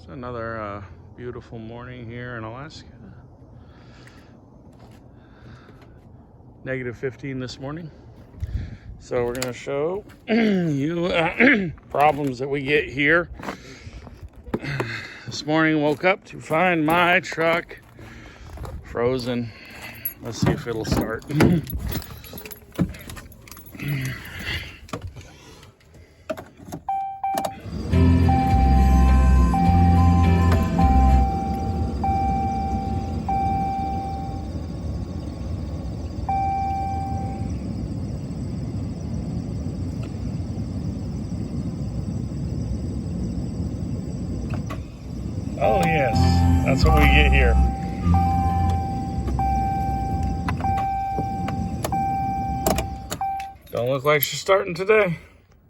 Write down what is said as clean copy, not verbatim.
It's another beautiful morning here in Alaska. -15 this morning. So we're gonna show you problems that we get here. This morning woke up to find my truck frozen. Let's see if it'll start. Oh yes, that's what we get here. Don't look like she's starting today.